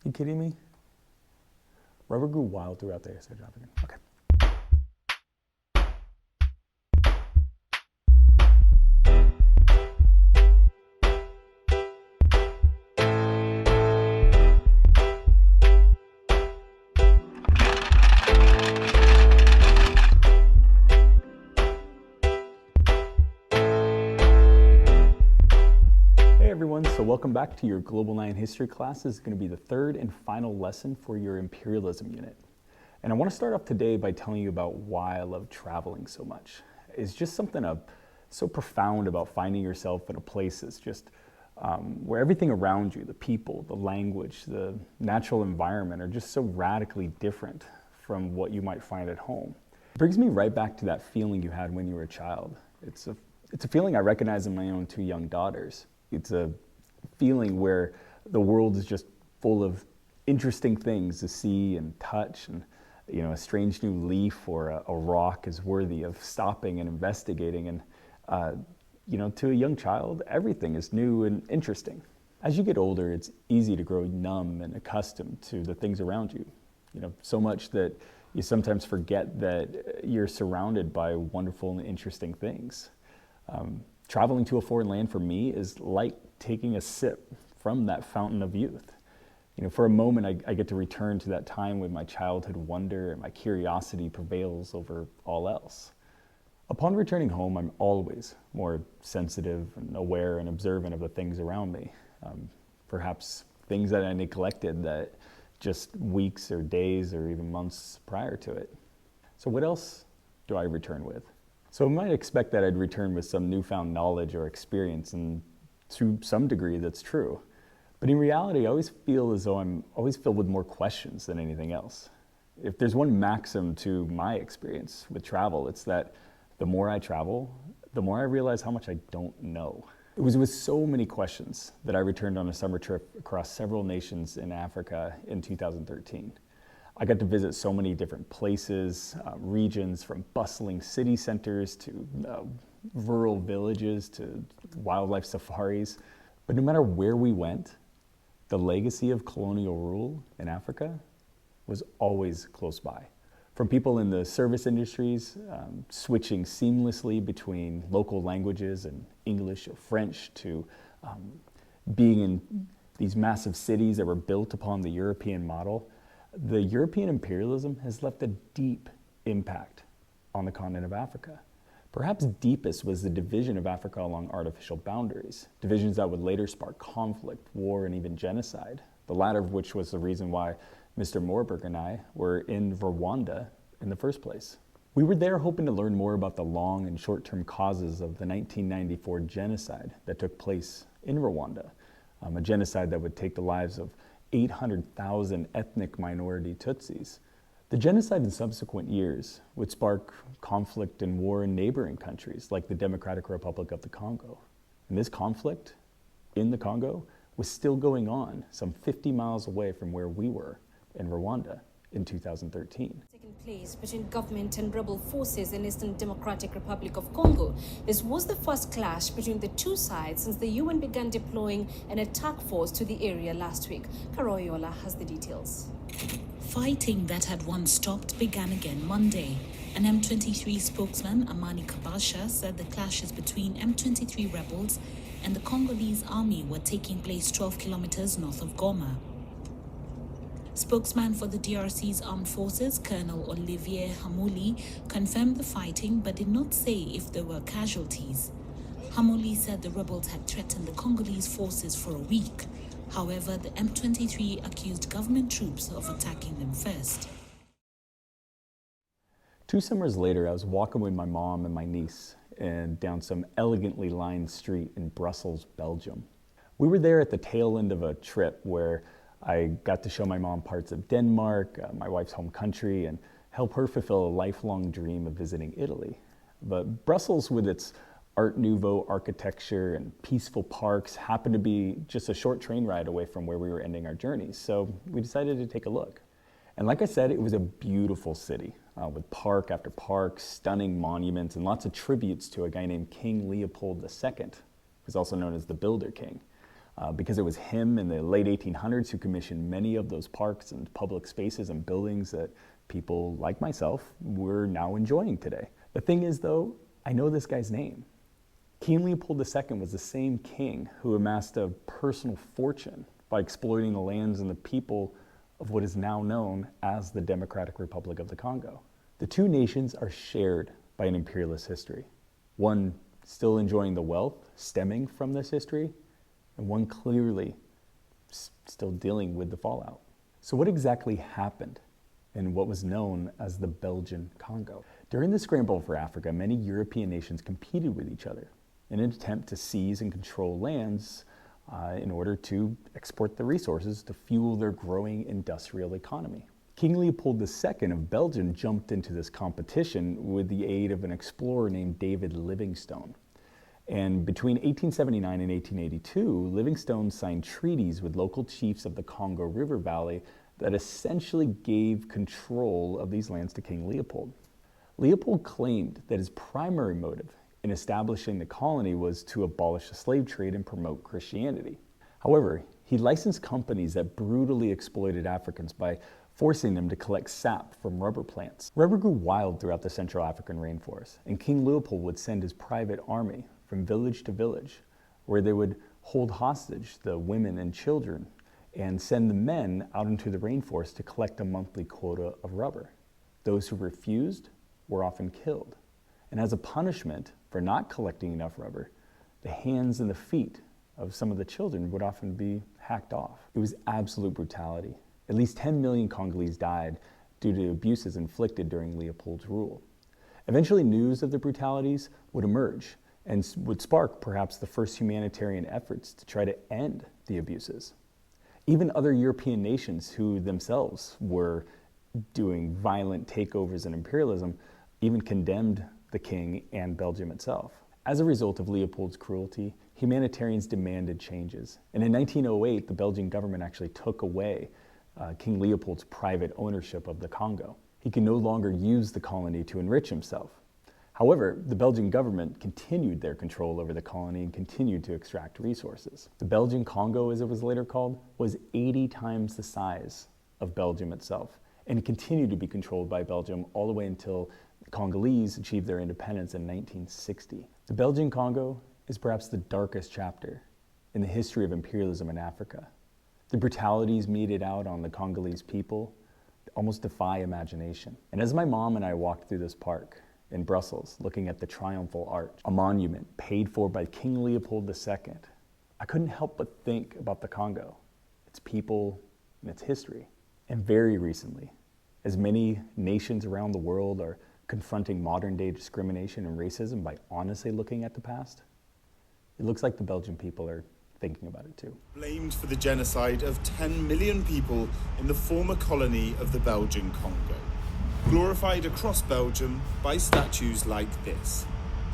You kidding me? Rubber grew wild throughout the ASI job again. Okay. Hey everyone, so welcome back to your Global 9 history class. This is going to be the third and final lesson for your Imperialism unit. And I want to start off today by telling you about why I love traveling so much. It's just something so profound about finding yourself in a place that's just where everything around you, the people, the language, the natural environment are just so radically different from what you might find at home. It brings me right back to that feeling you had when you were a child. It's a feeling I recognize in my own two young daughters. It's a feeling where the world is just full of interesting things to see and touch, and a strange new leaf or a rock is worthy of stopping and investigating. And to a young child, everything is new and interesting. As you get older, it's easy to grow numb and accustomed to the things around you. So much that you sometimes forget that you're surrounded by wonderful and interesting things. Traveling to a foreign land for me is like taking a sip from that fountain of youth. For a moment, I get to return to that time when my childhood wonder and my curiosity prevails over all else. Upon returning home, I'm always more sensitive and aware and observant of the things around me. Perhaps things that I neglected that just weeks or days or even months prior to it. So what else do I return with? So I might expect that I'd return with some newfound knowledge or experience, and to some degree that's true. But in reality, I always feel as though I'm always filled with more questions than anything else. If there's one maxim to my experience with travel, it's that the more I travel, the more I realize how much I don't know. It was with so many questions that I returned on a summer trip across several nations in Africa in 2013. I got to visit so many different places, regions, from bustling city centers to rural villages to wildlife safaris. But no matter where we went, the legacy of colonial rule in Africa was always close by. From people in the service industries, switching seamlessly between local languages and English or French, to being in these massive cities that were built upon the European model, the European imperialism has left a deep impact on the continent of Africa. Perhaps deepest was the division of Africa along artificial boundaries, divisions that would later spark conflict, war, and even genocide, the latter of which was the reason why Mr. Morberg and I were in Rwanda in the first place. We were there hoping to learn more about the long and short-term causes of the 1994 genocide that took place in Rwanda, a genocide that would take the lives of 800,000 ethnic minority Tutsis. The genocide in subsequent years would spark conflict and war in neighboring countries like the Democratic Republic of the Congo. And this conflict in the Congo was still going on some 50 miles away from where we were in Rwanda in 2013. Taken place between government and rebel forces in Eastern Democratic Republic of Congo. This was the first clash between the two sides since the UN began deploying an attack force to the area last week. Karoyola has the details. Fighting that had once stopped began again Monday. An M23 spokesman, Amani Kabasha, said the clashes between M23 rebels and the Congolese army were taking place 12 kilometers north of Goma. Spokesman for the DRC's armed forces, Colonel Olivier Hamouli, confirmed the fighting but did not say if there were casualties. Hamouli said the rebels had threatened the Congolese forces for a week. However, the M23 accused government troops of attacking them first. 2 summers later, I was walking with my mom and my niece and down some elegantly lined street in Brussels, Belgium. We were there at the tail end of a trip where I got to show my mom parts of Denmark, my wife's home country, and help her fulfill a lifelong dream of visiting Italy. But Brussels, with its Art Nouveau architecture and peaceful parks, happened to be just a short train ride away from where we were ending our journey, so we decided to take a look. And like I said, it was a beautiful city with park after park, stunning monuments, and lots of tributes to a guy named King Leopold II, who's also known as the Builder King. because it was him in the late 1800s who commissioned many of those parks and public spaces and buildings that people like myself were now enjoying today. The thing is, though, I know this guy's name. King Leopold II was the same king who amassed a personal fortune by exploiting the lands and the people of what is now known as the Democratic Republic of the Congo. The two nations are shared by an imperialist history, one still enjoying the wealth stemming from this history, and one clearly still dealing with the fallout. So what exactly happened in what was known as the Belgian Congo? During the scramble for Africa, many European nations competed with each other in an attempt to seize and control lands in order to export the resources to fuel their growing industrial economy. King Leopold II of Belgium jumped into this competition with the aid of an explorer named David Livingstone. And between 1879 and 1882, Livingstone signed treaties with local chiefs of the Congo River Valley that essentially gave control of these lands to King Leopold. Leopold claimed that his primary motive in establishing the colony was to abolish the slave trade and promote Christianity. However, he licensed companies that brutally exploited Africans by forcing them to collect sap from rubber plants. Rubber grew wild throughout the Central African rainforest, and King Leopold would send his private army from village to village, where they would hold hostage the women and children and send the men out into the rainforest to collect a monthly quota of rubber. Those who refused were often killed. And as a punishment for not collecting enough rubber, the hands and the feet of some of the children would often be hacked off. It was absolute brutality. At least 10 million Congolese died due to abuses inflicted during Leopold's rule. Eventually, news of the brutalities would emerge and would spark perhaps the first humanitarian efforts to try to end the abuses. Even other European nations who themselves were doing violent takeovers and imperialism even condemned the king and Belgium itself. As a result of Leopold's cruelty, humanitarians demanded changes. And in 1908, the Belgian government actually took away King Leopold's private ownership of the Congo. He could no longer use the colony to enrich himself. However, the Belgian government continued their control over the colony and continued to extract resources. The Belgian Congo, as it was later called, was 80 times the size of Belgium itself, and it continued to be controlled by Belgium all the way until the Congolese achieved their independence in 1960. The Belgian Congo is perhaps the darkest chapter in the history of imperialism in Africa. The brutalities meted out on the Congolese people almost defy imagination. And as my mom and I walked through this park in Brussels, looking at the Triumphal Arch, a monument paid for by King Leopold II, I couldn't help but think about the Congo, its people, and its history. And very recently, as many nations around the world are confronting modern-day discrimination and racism by honestly looking at the past, it looks like the Belgian people are thinking about it too. Blamed for the genocide of 10 million people in the former colony of the Belgian Congo. Glorified across Belgium by statues like this.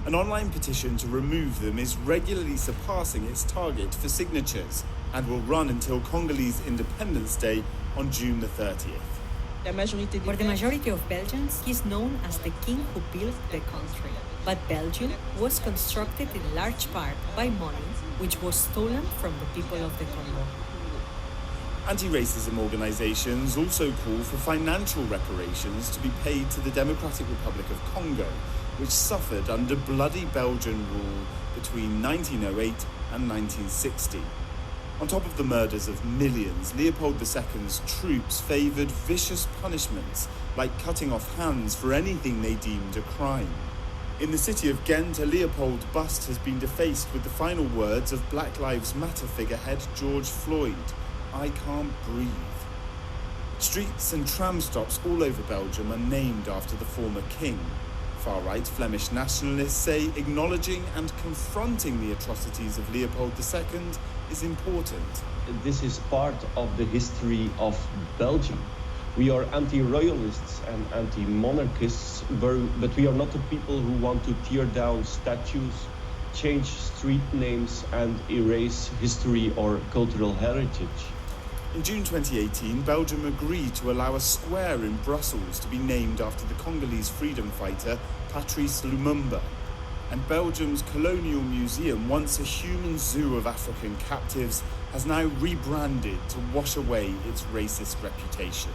An online petition to remove them is regularly surpassing its target for signatures and will run until Congolese Independence Day on June the 30th. For the majority of Belgians, he is known as the king who built the country. But Belgium was constructed in large part by money which was stolen from the people of the Congo. Anti-racism organizations also call for financial reparations to be paid to the Democratic Republic of Congo, which suffered under bloody Belgian rule between 1908 and 1960. On top of the murders of millions, Leopold II's troops favored vicious punishments like cutting off hands for anything they deemed a crime. In the city of Ghent, a Leopold bust has been defaced with the final words of Black Lives Matter figurehead George Floyd, "I can't breathe." Streets and tram stops all over Belgium are named after the former king. Far-right Flemish nationalists say acknowledging and confronting the atrocities of Leopold II is important. This is part of the history of Belgium. We are anti-royalists and anti-monarchists, but we are not the people who want to tear down statues, change street names, and erase history or cultural heritage. In June 2018, Belgium agreed to allow a square in Brussels to be named after the Congolese freedom fighter Patrice Lumumba. And Belgium's colonial museum, once a human zoo of African captives, has now rebranded to wash away its racist reputation.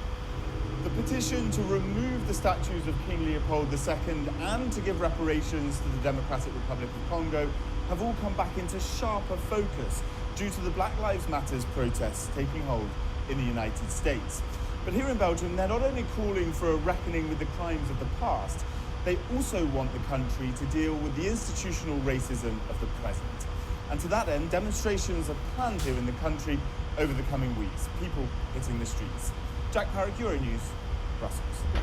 The petition to remove the statues of King Leopold II and to give reparations to the Democratic Republic of Congo have all come back into sharper focus due to the Black Lives Matter protests taking hold in the United States. But here in Belgium, they're not only calling for a reckoning with the crimes of the past, they also want the country to deal with the institutional racism of the present. And to that end, demonstrations are planned here in the country over the coming weeks, people hitting the streets. Jack Parrick, Euronews, Brussels.